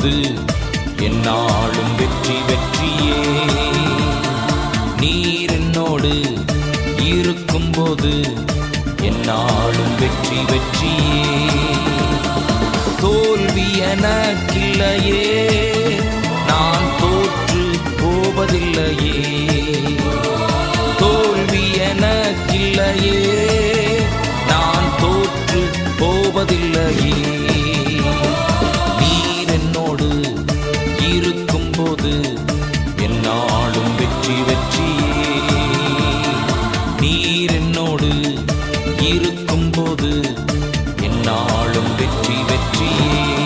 இருக்கும்போது என்னாலும் வெற்றி வெற்றியே. நீர் என்னோடு இருக்கும்போது என்னாலும் வெற்றி வெற்றியே. தோல்வி எனக்கில்லையே, நான் தோற்று போவதில்லையே. தோல்வி எனக்கில்லையே, நான் தோற்று போவதில்லையே. நீர் என்னோடு இருக்கும்போது என்னாலும் வெற்றி வெற்றியே. நீர் என்னோடு இருக்கும்போது என்னாலும் வெற்றி வெற்றியே.